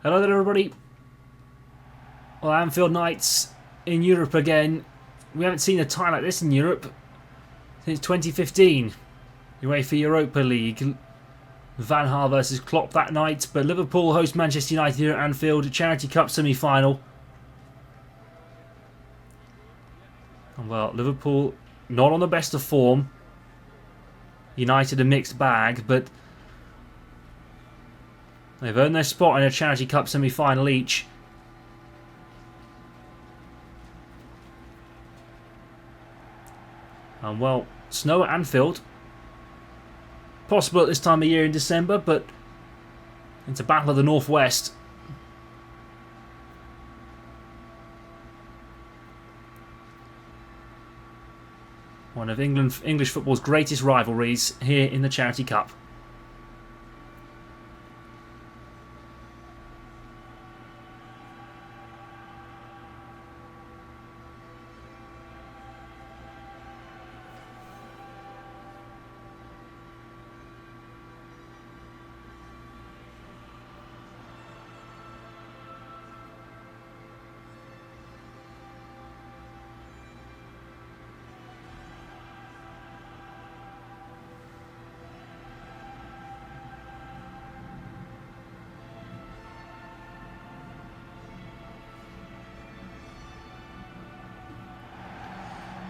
Hello there everybody. Well, Anfield Knights in Europe again. We haven't seen a tie like this in Europe since 2015. UEFA Europa League. Van Gaal versus Klopp that night, but Liverpool host Manchester United here at Anfield, Charity Cup semi-final. And well, Liverpool not on the best of form. United a mixed bag, but they've earned their spot in a Charity Cup semi-final each. And well, snow at Anfield. Possible at this time of year in December, but it's a battle of the Northwest. One of English football's greatest rivalries here in the Charity Cup.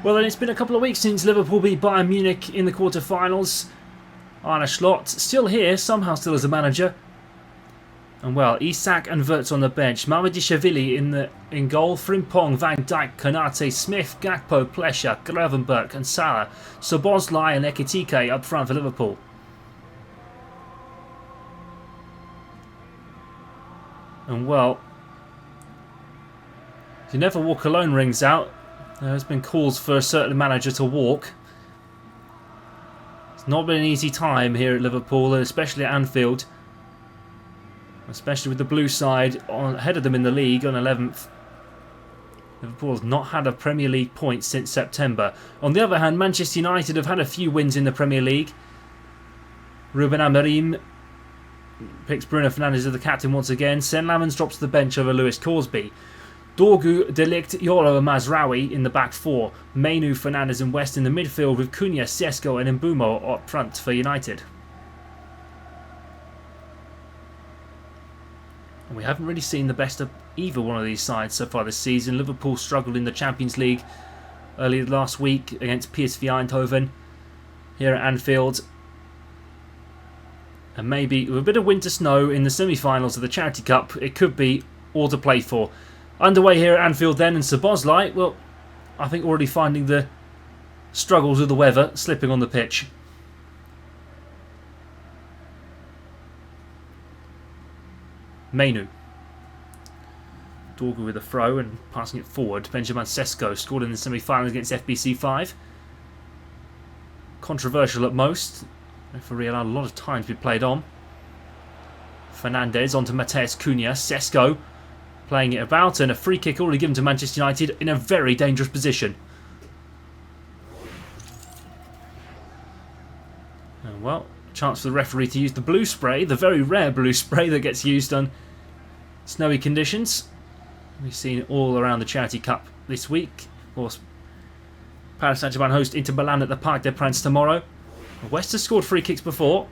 Well then, it's been a couple of weeks since Liverpool beat Bayern Munich in the quarter-finals. Arne Slot still here, somehow still as a manager. And well, Isak and Wirtz on the bench. Mamadishvili in goal. Frimpong, Van Dijk, Konate, Smith, Gakpo, Plesha, Gravenberch and Salah. Szoboszlai and Ekitike up front for Liverpool. And well, you never walk alone rings out. There's been calls for a certain manager to walk. It's not been an easy time here at Liverpool, especially at Anfield. Especially with the blue side ahead of them in the league on 11th. Liverpool has not had a Premier League point since September. On the other hand, Manchester United have had a few wins in the Premier League. Ruben Amorim picks Bruno Fernandes as the captain once again. Sen Lammens drops to the bench over Lewis Corsby. Dorgu, De Ligt, Yoro and Mazraoui in the back four. Mainu, Fernandes and West in the midfield with Cunha, Sesko and Mbumo up front for United. And we haven't really seen the best of either one of these sides so far this season. Liverpool struggled in the Champions League earlier last week against PSV Eindhoven here at Anfield. And maybe with a bit of winter snow in the semi-finals of the Charity Cup, it could be all to play for. Underway here at Anfield then, and Szoboszlai, well, I think already finding the struggles with the weather, slipping on the pitch. Mainu. Dorgu with a throw and passing it forward. Benjamin Sesko scored in the semi-finals against FBC5. Controversial at most. Referee allowed a lot of time to be played on. Fernandes onto Mateus Cunha. Sesko playing it about, and a free kick already given to Manchester United in a very dangerous position. And well, chance for the referee to use the blue spray, the very rare blue spray that gets used on snowy conditions. We've seen it all around the Charity Cup this week. Of course, Paris Saint-Germain host Inter Milan at the Parc des Princes tomorrow. West has scored free kicks before.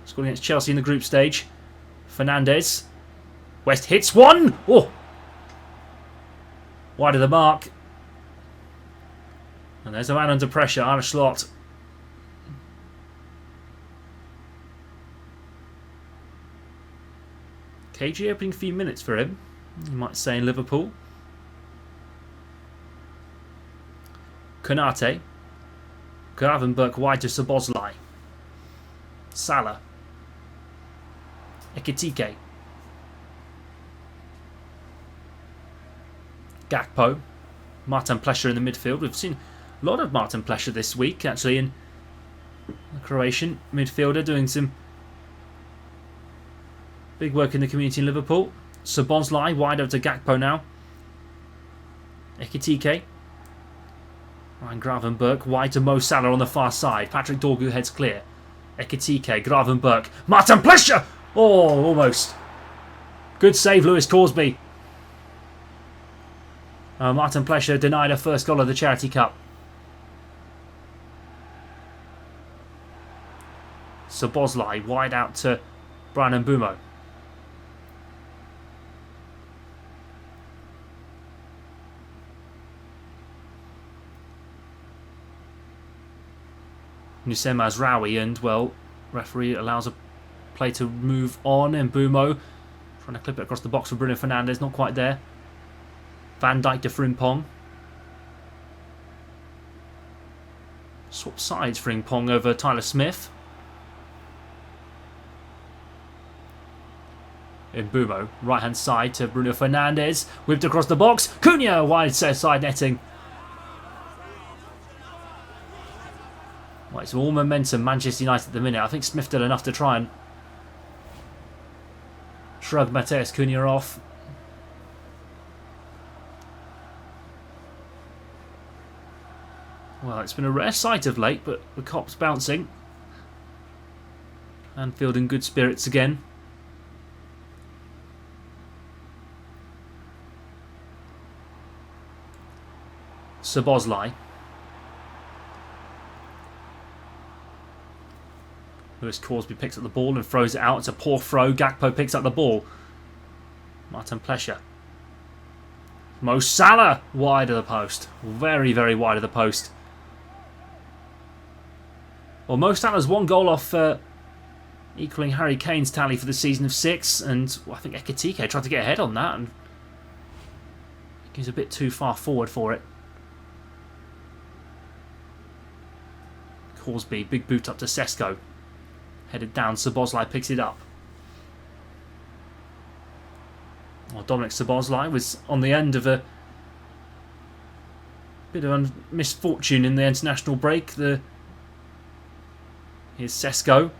Scored against Chelsea in the group stage. Fernandes. West hits one! Oh! Wide of the mark. And there's a man under pressure, Arne Slot. KG opening a few minutes for him, you might say, in Liverpool. Konate. Gravenberch wide to Szoboszlai. Salah. Ekitike. Gakpo, Martin Plesha in the midfield. We've seen a lot of Martin Plesha this week, actually, in the Croatian midfielder, doing some big work in the community in Liverpool. Szoboszlai wide over to Gakpo now. Ekitike. Ryan Gravenberch wide to Mo Salah on the far side. Patrick Dorgu heads clear. Ekitike, Gravenberch, Martin Plesha! Oh, almost. Good save, Lewis Corsby. Martin Plesher denied her first goal of the Charity Cup. Szoboszlai wide out to Brian Mbumo. Nusem Mazraoui, and well, referee allows a play to move on. Mbumo trying to clip it across the box for Bruno Fernandes, not quite there. Van Dijk to Frimpong. Swap sides, Frimpong over Tyler Smith. Mbumo, right hand side to Bruno Fernandes, whipped across the box. Cunha wide side netting. Right, so all momentum Manchester United at the minute. I think Smith did enough to try and shrug Mateus Cunha off. Well, it's been a rare sight of late, but the Cop's bouncing. Anfield in good spirits again. Szoboszlai. Lewis Corsby picks up the ball and throws it out. It's a poor throw. Gakpo picks up the ball. Martin Plesher. Mo Salah wide of the post. Very, very wide of the post. Well, Mo Salah's one goal off equaling Harry Kane's tally for the season of 6. And I think Ekitike tried to get ahead on that. And he was a bit too far forward for it. Corsby, big boot up to Sesko. Headed down, Szoboszlai picks it up. Well, Dominic Szoboszlai was on the end of a bit of a misfortune in the international break. Here's Sesko.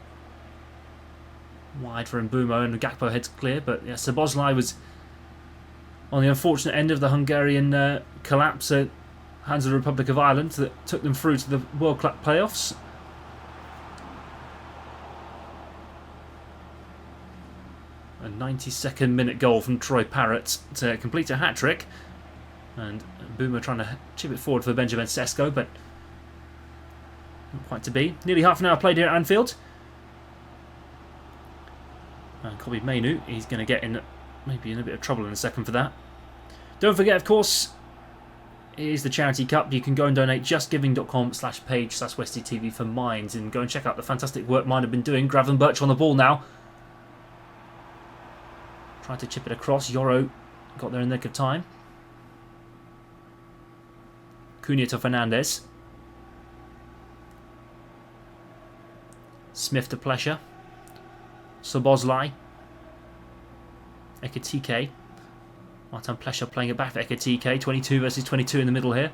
Wide for Mbumo and Gakpo heads clear, but yeah, Szoboszlai was on the unfortunate end of the Hungarian collapse at hands of the Republic of Ireland that took them through to the World Cup playoffs. A 92nd minute goal from Troy Parrott to complete a hat-trick. And Boomer trying to chip it forward for Benjamin Sesko, but not quite to be. Nearly half an hour played here at Anfield. And Kobbie Mainoo, he's going to get in maybe in a bit of trouble in a second for that. Don't forget, of course, it is the Charity Cup. You can go and donate justgiving.com/page/Westie TV for Minds and go and check out the fantastic work Mind have been doing. Gravenberch on the ball now. Tried to chip it across. Yoro got there in the nick of time. Cunha to Fernandes. Smith to Plesher. Szoboszlai. Ekitike. Martin Plesher playing it back for Ekitike. 22 versus 22 in the middle here.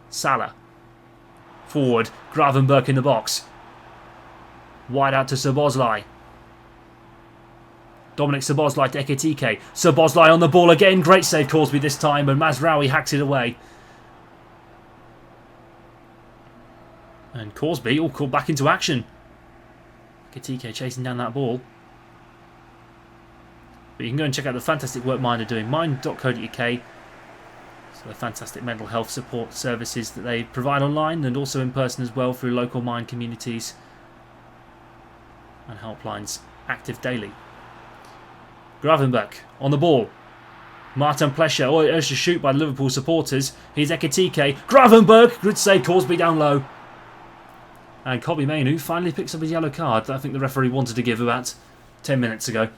Salah. Forward. Gravenberch in the box. Wide out to Szoboszlai. Dominic Szoboszlai to Ekitike. Szoboszlai on the ball again. Great save Corsby this time, but Mazraoui hacks it away. And Corsby all called back into action. Ekitike chasing down that ball. But you can go and check out the fantastic work Mind are doing. Mind.co.uk. So the fantastic mental health support services that they provide online and also in person as well through local Mind communities and helplines active daily. Gravenberch on the ball. Martin Plesher. Oh, urged to shoot by the Liverpool supporters. Here's Ekitike. Gravenberch. Good save. Corsby down low. And Kobbie Mainoo finally picks up his yellow card that I think the referee wanted to give about 10 minutes ago.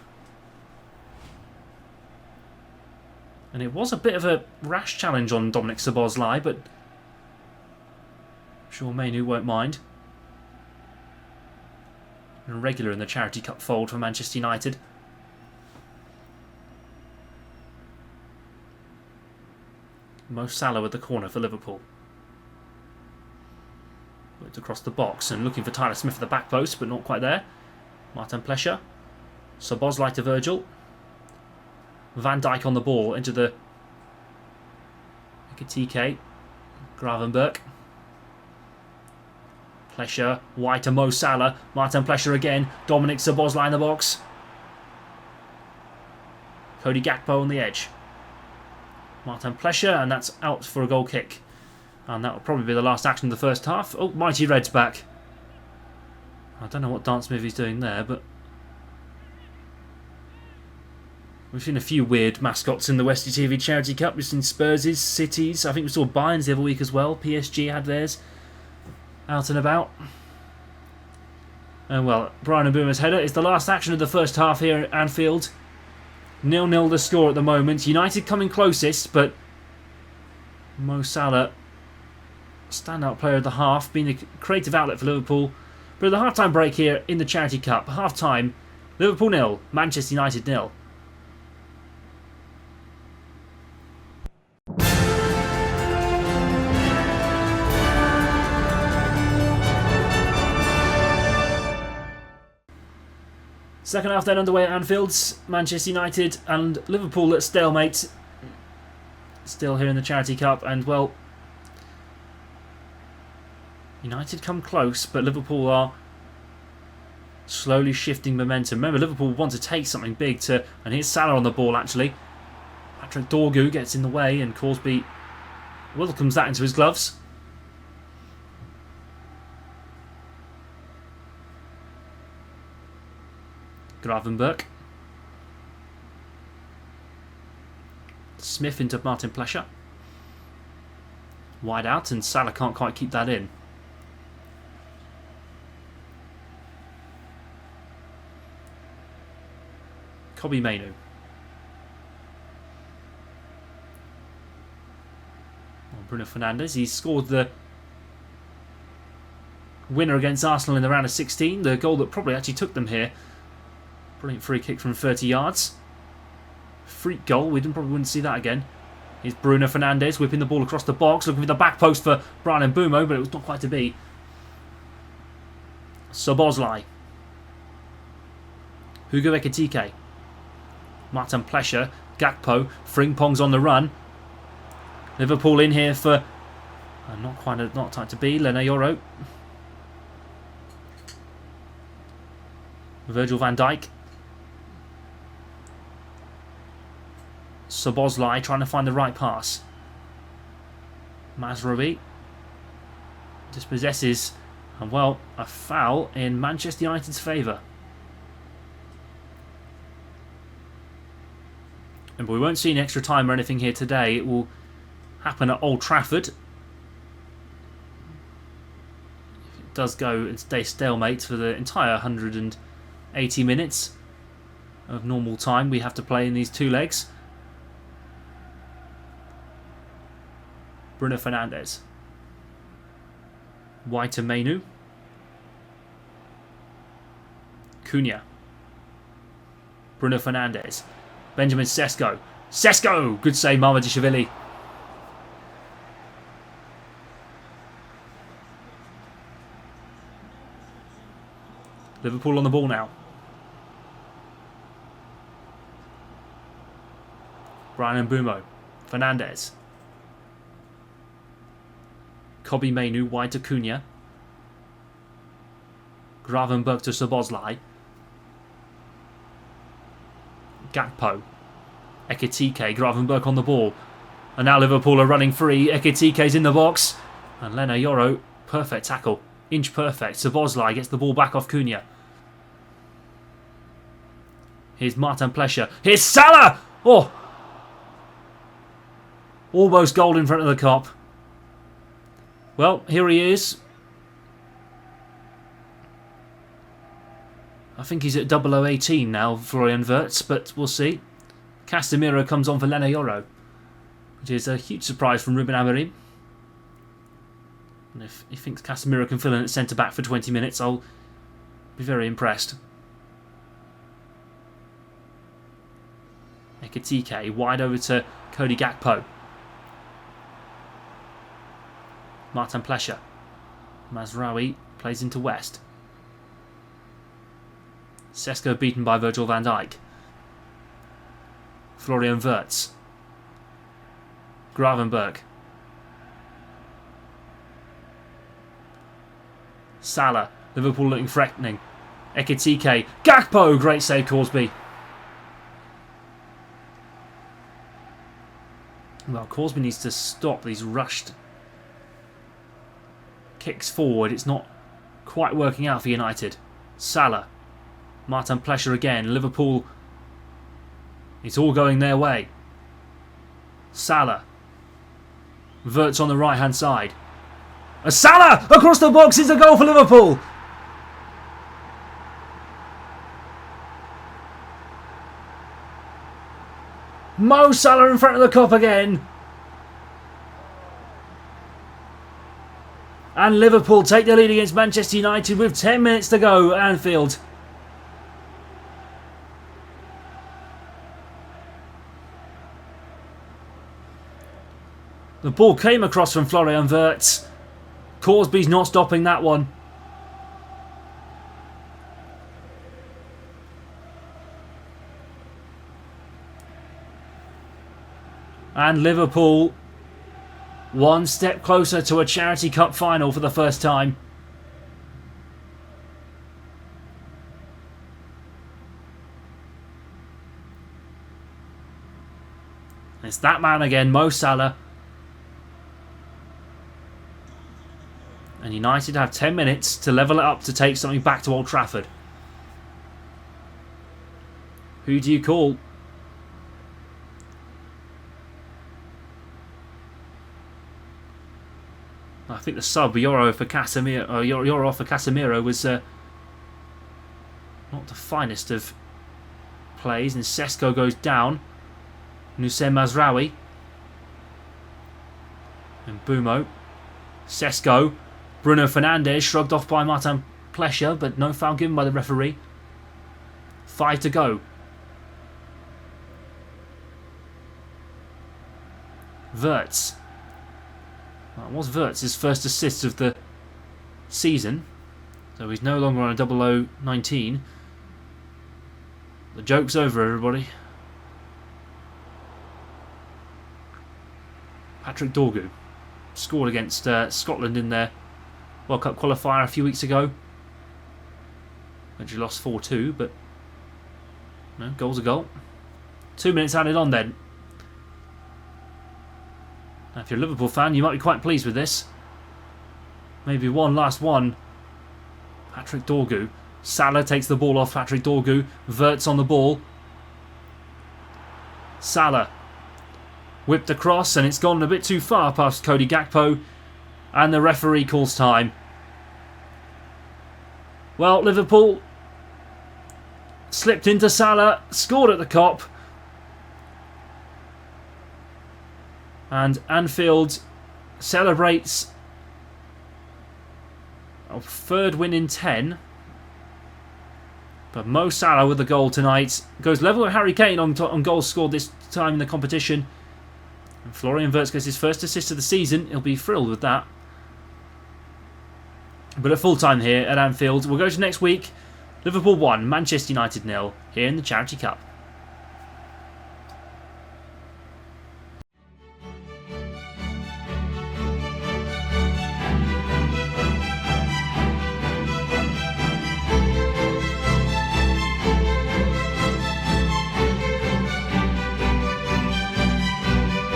And it was a bit of a rash challenge on Dominic Szoboszlai, but I'm sure Mainoo won't mind. A regular in the Charity Cup fold for Manchester United. Mo Salah with the corner for Liverpool. Looked across the box and looking for Tyler Smith at the back post, but not quite there. Martin Plesher. Szoboszlai to Virgil. Van Dijk on the ball into the Ekitike. Gravenberch. Plesher wide to Mo Salah. Martin Plesher again. Dominic Szoboszlai in the box. Cody Gakpo on the edge. Martin Plesher, and that's out for a goal kick. And that will probably be the last action of the first half. Oh, Mighty Red's back. I don't know what dance move he's doing there, but we've seen a few weird mascots in the Westie TV Charity Cup. We've seen Spurs', City's. I think we saw Bayern's the other week as well. PSG had theirs out and about. And well, Brian Mbeumo's header is the last action of the first half here at Anfield. 0-0 the score at the moment. United coming closest, but Mo Salah, standout player of the half, being a creative outlet for Liverpool. But at the half-time break here in the Charity Cup, half-time, Liverpool 0, Manchester United 0. Second half then underway at Anfield. Manchester United and Liverpool at stalemate. Still here in the Charity Cup, and well, United come close, but Liverpool are slowly shifting momentum. Remember, Liverpool want to take something big and here's Salah on the ball actually. Patrick Dorgu gets in the way and Corsby welcomes that into his gloves. Gravenberch. Smith into Martin Plesher. Wide out, and Salah can't quite keep that in. Kobbie Mainoo. Bruno Fernandes. He scored the winner against Arsenal in the round of 16. The goal that probably actually took them here. Brilliant free kick from 30 yards. Freak goal. We probably wouldn't see that again. Here's Bruno Fernandes whipping the ball across the box, looking for the back post for Brian Mbeumo, but it was not quite to be. Szoboszlai. Hugo Ekitike. Martin Plesher. Gakpo. Frimpong's on the run. Liverpool in here for not time to be. Lena Yoro. Virgil van Dijk. Szoboszlai trying to find the right pass. Mazraoui dispossesses, and well, a foul in Manchester United's favour. And we won't see an extra time or anything here today. It will happen at Old Trafford. If it does go and stay stalemate for the entire 180 minutes of normal time we have to play in these two legs. Bruno Fernandes. Wide to Mainoo. Cunha. Bruno Fernandes. Benjamin Sesko. Sesko! Good save, Mamadashvili. Liverpool on the ball now. Brian Mbeumo. Fernandes. Kobbie Mainoo wide to Cunha. Gravenberch to Szoboszlai. Gakpo. Ekitike. Gravenberch on the ball. And now Liverpool are running free. Ekitike's in the box. And Lena Yoro, perfect tackle. Inch perfect. Szoboszlai gets the ball back off Cunha. Here's Martin Plesher. Here's Salah! Oh! Almost goal in front of the cop. Well, here he is. I think he's at 0018 now, Florian Wirtz, but we'll see. Casemiro comes on for Lena Yoro, which is a huge surprise from Ruben Amorim. And if he thinks Casemiro can fill in at centre-back for 20 minutes, I'll be very impressed. Ekitike wide over to Cody Gakpo. Martin Plesher. Mazraoui plays into West. Sesko beaten by Virgil van Dijk. Florian Wirtz. Gravenberch. Salah. Liverpool looking threatening. Ekitike. Gakpo! Great save, Corsby. Well, Corsby needs to stop these rushed kicks forward. It's not quite working out for United. Salah. Martin Plesher again. Liverpool. It's all going their way. Salah. Verts on the right hand side. A Salah across the box is a goal for Liverpool. Mo Salah in front of the Kop again. And Liverpool take the lead against Manchester United with 10 minutes to go at Anfield. The ball came across from Florian Wirtz. Corsby's not stopping that one. And Liverpool one step closer to a Charity Cup final for the first time. It's that man again, Mo Salah. And United have 10 minutes to level it up to take something back to Old Trafford. Who do you call? I think the sub Euro for Casemiro was not the finest of plays, and Sesko goes down. Nusem Mazraoui and Bumo. Sesko. Bruno Fernandes shrugged off by Martin Plesher, but no foul given by the referee. 5 to go. Wirtz. That was Wirtz's first assist of the season, so he's no longer on a 0019. The joke's over, everybody. Patrick Dorgu scored against Scotland in their World Cup qualifier a few weeks ago. Actually lost 4-2, but no, goal's a goal. 2 minutes added on then. Now, if you're a Liverpool fan, you might be quite pleased with this. Maybe one last one. Patrick Dorgu. Salah takes the ball off Patrick Dorgu. Wirtz on the ball. Salah. Whipped across, and it's gone a bit too far past Cody Gakpo. And the referee calls time. Well, Liverpool slipped into Salah, scored at the Kop. And Anfield celebrates a third win in 10. But Mo Salah with the goal tonight goes level with Harry Kane on goals scored this time in the competition. And Florian Wirtz gets his first assist of the season. He'll be thrilled with that. But at full time here at Anfield, we'll go to next week. Liverpool 1, Manchester United 0 here in the Charity Cup.